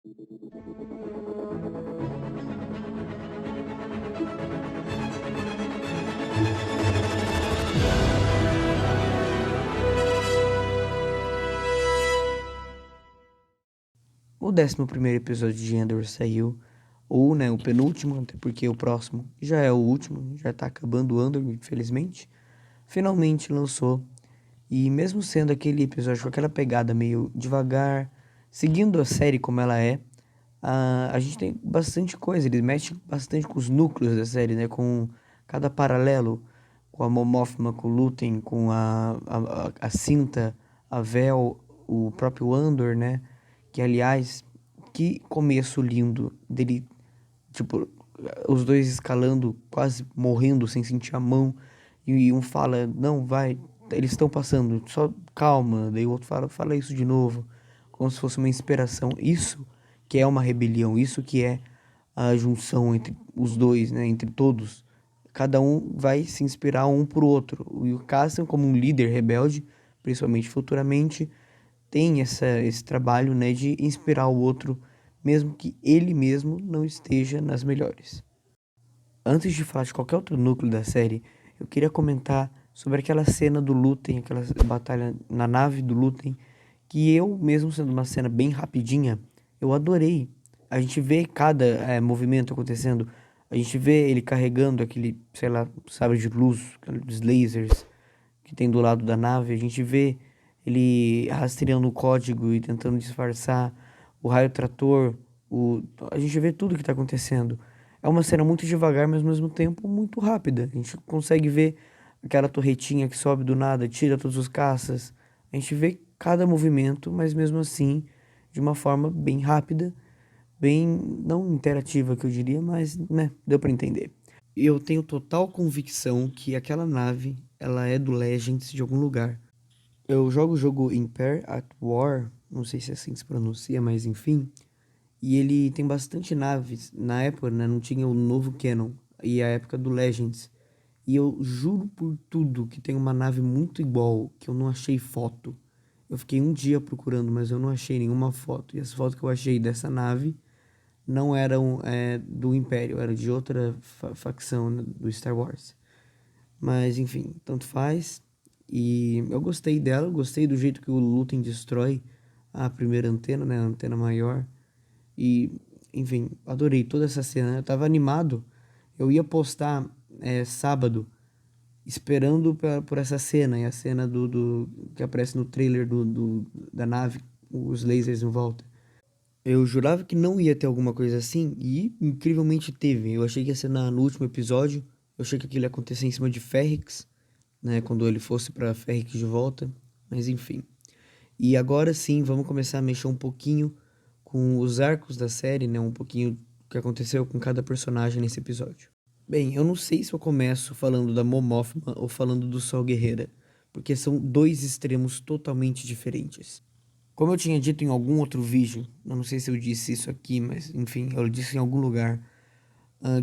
O 11º episódio de Andor saiu, ou, né, o penúltimo, até porque o próximo já é o último, já tá acabando o Andor, infelizmente. Finalmente lançou, e mesmo sendo aquele episódio com aquela pegada meio devagar, seguindo a série como ela é, a gente tem bastante coisa, eles mexem bastante com os núcleos da série, né, com cada paralelo, com a Mon Mothma, com o Luthen, com a Cinta, a Vel, o próprio Andor, né, que aliás, que começo lindo dele, tipo, os dois escalando, quase morrendo sem sentir a mão, e um fala, não, vai, eles estão passando, só calma, daí o outro fala isso de novo, como se fosse uma inspiração. Isso que é uma rebelião, isso que é a junção entre os dois, né, entre todos. Cada um vai se inspirar um pro outro. E o Cassian, como um líder rebelde, principalmente futuramente, tem esse trabalho, né, de inspirar o outro, mesmo que ele mesmo não esteja nas melhores. Antes de falar de qualquer outro núcleo da série, eu queria comentar sobre aquela cena do Luthen, aquela batalha na nave do Luthen, que eu, mesmo sendo uma cena bem rapidinha, eu adorei. A gente vê cada movimento acontecendo, a gente vê ele carregando aquele, sei lá, sabre de luz, aqueles lasers que tem do lado da nave, a gente vê ele rastreando o código e tentando disfarçar o raio trator, a gente vê tudo que tá acontecendo. É uma cena muito devagar, mas ao mesmo tempo muito rápida. A gente consegue ver aquela torretinha que sobe do nada, tira todos os caças. A gente vê cada movimento, mas mesmo assim de uma forma bem rápida, bem não interativa que eu diria, mas né, deu pra entender. Eu tenho total convicção que aquela nave, ela é do Legends de algum lugar. Eu jogo o jogo Empire at War, não sei se é assim que se pronuncia, mas enfim. E ele tem bastante naves. Na época, né, não tinha o novo Canon e a época do Legends. E eu juro por tudo que tem uma nave muito igual, que eu não achei foto. Eu fiquei um dia procurando, mas eu não achei nenhuma foto. E as fotos que eu achei dessa nave não eram do Império, eram de outra facção, né, do Star Wars. Mas enfim, tanto faz. E eu gostei dela, gostei do jeito que o Luthen destrói a primeira antena, né, a antena maior. E, enfim, adorei toda essa cena. Eu tava animado, eu ia postar sábado, esperando por essa cena, e a cena do que aparece no trailer da nave, os lasers em volta. Eu jurava que não ia ter alguma coisa assim, e incrivelmente teve. Eu achei que ia ser no último episódio, eu achei que aquilo ia acontecer em cima de Ferrix, né, quando ele fosse pra Ferrix de volta, mas enfim. E agora sim, vamos começar a mexer um pouquinho com os arcos da série, né, um pouquinho o que aconteceu com cada personagem nesse episódio. Bem, eu não sei se eu começo falando da Mon Mothma ou falando do Sol Guerreira, porque são dois extremos totalmente diferentes. Como eu tinha dito em algum outro vídeo, eu não sei se eu disse isso aqui, mas enfim, eu disse em algum lugar,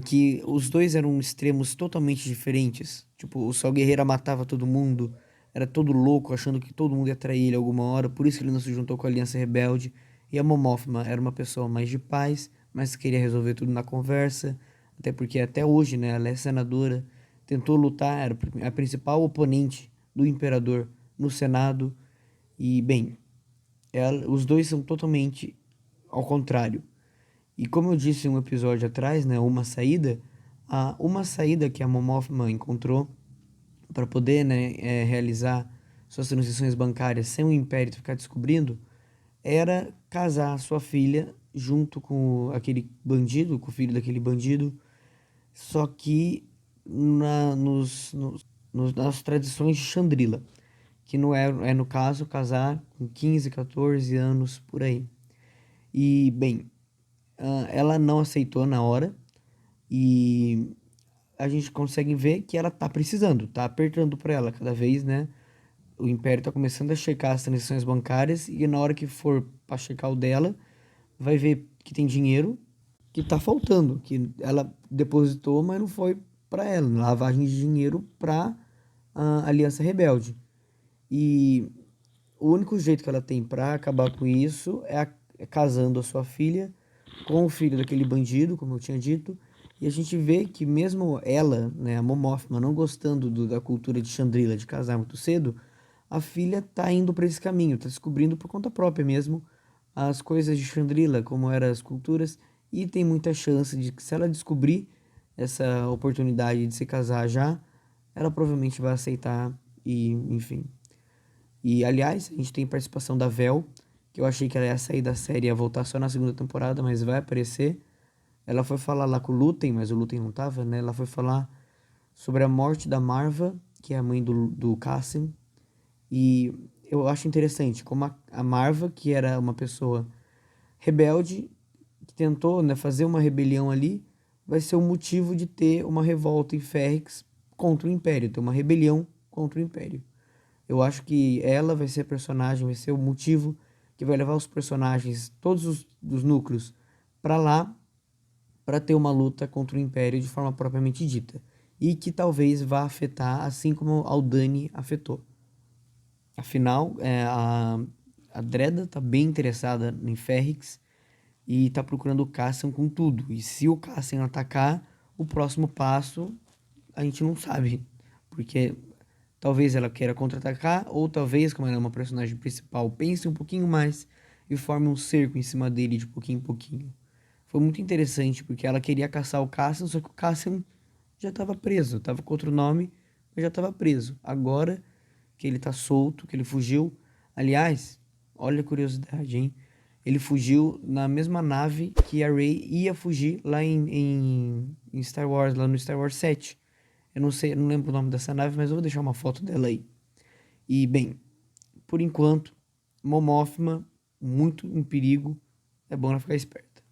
que os dois eram extremos totalmente diferentes. Tipo, o Sol Guerreira matava todo mundo, era todo louco, achando que todo mundo ia trair ele alguma hora, por isso que ele não se juntou com a Aliança Rebelde. E a Mon Mothma era uma pessoa mais de paz, mas queria resolver tudo na conversa, até porque até hoje, né, ela é senadora, tentou lutar, era a principal oponente do imperador no Senado, e bem, os dois são totalmente ao contrário. E como eu disse em um episódio atrás, né, uma saída que a Mon Mothma encontrou para poder, né, realizar suas transações bancárias sem o Império ficar descobrindo, era casar sua filha junto com aquele bandido, com o filho daquele bandido, só que nas tradições de Chandrila, que não é no caso casar com 15, 14 anos por aí. E, bem, ela não aceitou na hora e a gente consegue ver que ela tá precisando, tá apertando para ela cada vez, né? O Império tá começando a checar as transações bancárias e na hora que for para checar o dela, vai ver que tem dinheiro que tá faltando, que ela depositou, mas não foi para ela, lavagem de dinheiro para a Aliança Rebelde. E o único jeito que ela tem para acabar com isso casando a sua filha com o filho daquele bandido, como eu tinha dito. E a gente vê que mesmo ela, né, a Mon Mothma, não gostando da cultura de Chandrila, de casar muito cedo, a filha tá indo para esse caminho, tá descobrindo por conta própria mesmo as coisas de Chandrila, como eram as culturas, e tem muita chance de que se ela descobrir essa oportunidade de se casar já, ela provavelmente vai aceitar e, enfim. E aliás, a gente tem participação da Vel, que eu achei que ela ia sair da série e ia voltar só na segunda temporada, mas vai aparecer. Ela foi falar lá com o Lúthien, mas o Lúthien não tava, né? Ela foi falar sobre a morte da Marva, que é a mãe do Cassian. E eu acho interessante como a Marva, que era uma pessoa rebelde, que tentou, né, fazer uma rebelião ali, vai ser o motivo de ter uma revolta em Ferrix contra o Império, ter uma rebelião contra o Império. Eu acho que ela vai ser a personagem, vai ser o motivo que vai levar os personagens, todos os núcleos, para lá, para ter uma luta contra o Império de forma propriamente dita. E que talvez vá afetar, assim como Aldani afetou. Afinal, a Dreda tá bem interessada em Ferrix e tá procurando o Cassian com tudo. E se o Cassian atacar, o próximo passo a gente não sabe. Porque talvez ela queira contra-atacar, ou talvez, como ela é uma personagem principal, pense um pouquinho mais e forme um cerco em cima dele de pouquinho em pouquinho. Foi muito interessante, porque ela queria caçar o Cassian, só que o Cassian já estava preso. Estava com outro nome, mas já estava preso. Agora que ele tá solto, que ele fugiu. Aliás, olha a curiosidade, hein? Ele fugiu na mesma nave que a Rey ia fugir lá em Star Wars, lá no Star Wars 7. Eu não sei, eu não lembro o nome dessa nave, mas eu vou deixar uma foto dela aí. E, bem, por enquanto, Mon Mothma, muito em perigo, é bom ela ficar esperta.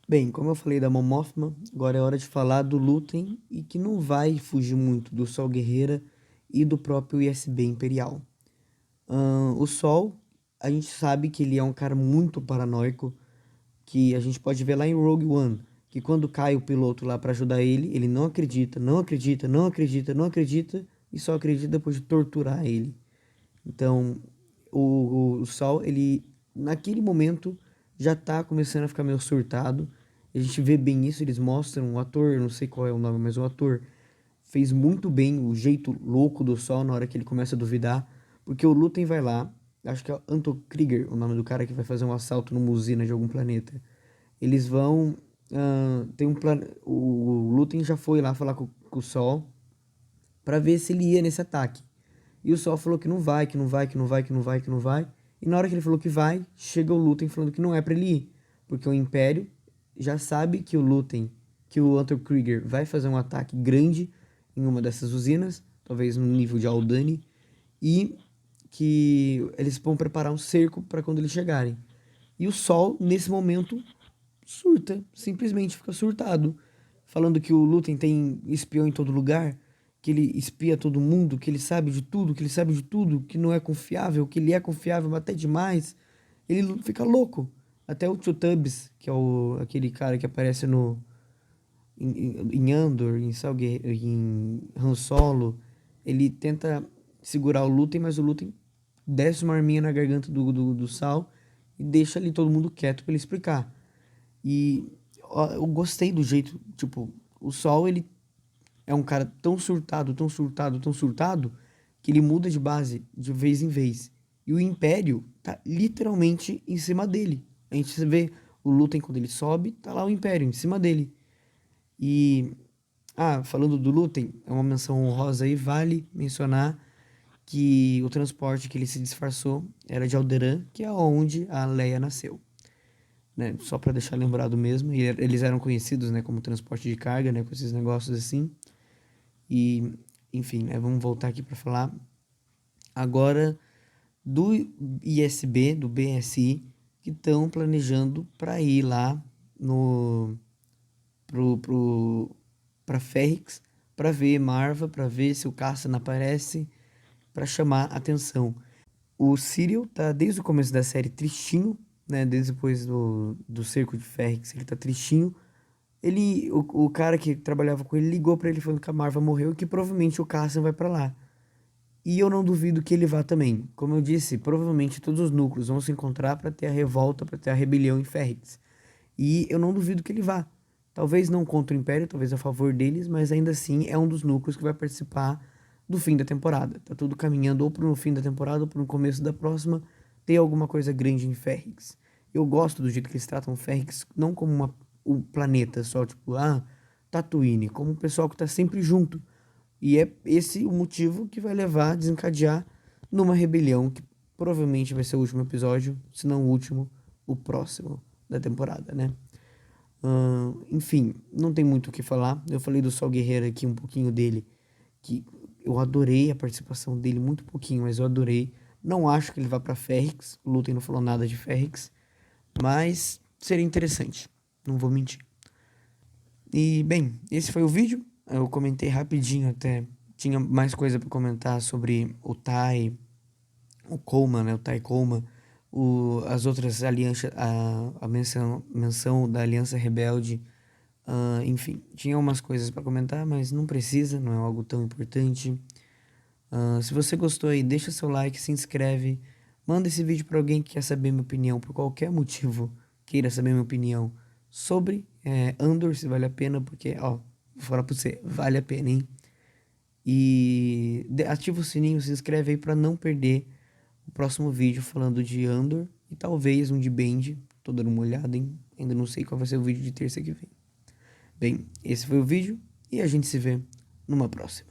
Bem, como eu falei da Mon Mothma, agora é hora de falar do Lúthien e que não vai fugir muito do Sol Guerreira e do próprio ISB Imperial. O Sol, a gente sabe que ele é um cara muito paranoico, que a gente pode ver lá em Rogue One, que quando cai o piloto lá para ajudar ele, ele não acredita, não acredita, não acredita, não acredita e só acredita depois de torturar ele. Então, o Sol, ele naquele momento já tá começando a ficar meio surtado. A gente vê bem isso, eles mostram o ator, eu não sei qual é o nome, mas o ator fez muito bem o jeito louco do Sol na hora que ele começa a duvidar, porque o Lúthien vai lá, acho que é Anton Krieger, o nome do cara que vai fazer um assalto numa usina de algum planeta. Eles vão. Tem um o Lúthien já foi lá falar com o Sol para ver se ele ia nesse ataque. E o Sol falou que não vai, que não vai, que não vai, que não vai, que não vai. E na hora que ele falou que vai, chega o Lúthien falando que não é para ele ir, porque o Império já sabe que o Lúthien, que o Anton Krieger vai fazer um ataque grande em uma dessas usinas, talvez no nível de Aldani, e que eles vão preparar um cerco para quando eles chegarem. E o Sol, nesse momento, surta, simplesmente fica surtado, falando que o Lúthien tem espião em todo lugar, que ele espia todo mundo, que ele sabe de tudo, que ele sabe de tudo, que não é confiável, que ele é confiável até demais. Ele fica louco. Até o Tubbs, que é aquele cara que aparece em Andor, em Han Solo, ele tenta segurar o Lúthien, mas o Lúthien desce uma arminha na garganta do Sal e deixa ali todo mundo quieto pra ele explicar. E ó, eu gostei do jeito, tipo, o Sol, ele é um cara tão surtado, tão surtado, tão surtado, que ele muda de base de vez em vez. E o Império tá literalmente em cima dele. A gente vê o Lúthien quando ele sobe, tá lá o Império em cima dele. E, falando do Lúthien, é uma menção honrosa aí, vale mencionar que o transporte que ele se disfarçou era de Alderaan, que é onde a Leia nasceu, né? Só para deixar lembrado mesmo. E eles eram conhecidos, né, como transporte de carga, né, com esses negócios assim. E, enfim, né, vamos voltar aqui para falar agora do ISB, do BSI, que estão planejando para ir lá no para Ferrix, para ver Marva, para ver se o Cassian aparece, para chamar atenção. O Cyril tá desde o começo da série tristinho, né? Desde depois do cerco de Ferrix, ele tá tristinho. O cara que trabalhava com ele ligou pra ele falando que a Marva morreu e que provavelmente o Cassian vai pra lá. E eu não duvido que ele vá também. Como eu disse, provavelmente todos os núcleos vão se encontrar para ter a revolta, para ter a rebelião em Ferrix. E eu não duvido que ele vá. Talvez não contra o Império, talvez a favor deles, mas ainda assim é um dos núcleos que vai participar do fim da temporada. Tá tudo caminhando ou para o fim da temporada ou para o começo da próxima ter alguma coisa grande em Ferrix. Eu gosto do jeito que eles tratam Ferrix, não como o planeta só, tipo, Tatooine, como o pessoal que tá sempre junto. E é esse o motivo que vai levar a desencadear numa rebelião que provavelmente vai ser o último episódio, se não o último, o próximo da temporada, né? Enfim, não tem muito o que falar. Eu falei do Sol Guerreiro aqui, um pouquinho dele, que eu adorei a participação dele, muito pouquinho, mas eu adorei. Não acho que ele vá pra Ferrix, o Lutem não falou nada de Ferrix, mas seria interessante, não vou mentir. E, bem, esse foi o vídeo. Eu comentei rapidinho até. Tinha mais coisa pra comentar sobre o Tai, o Coma, né? O Tai Coma, as outras alianças, a menção da Aliança Rebelde. Enfim, tinha umas coisas pra comentar, mas não precisa, não é algo tão importante. Se você gostou aí, deixa seu like, se inscreve, manda esse vídeo pra alguém que quer saber minha opinião, por qualquer motivo, queira saber minha opinião sobre Andor, se vale a pena, porque, ó, vou falar pra você, vale a pena, hein? E ativa o sininho, se inscreve aí pra não perder o próximo vídeo falando de Andor e talvez um de Bend. Tô dando uma olhada, hein? Ainda não sei qual vai ser o vídeo de terça que vem. Bem, esse foi o vídeo e a gente se vê numa próxima.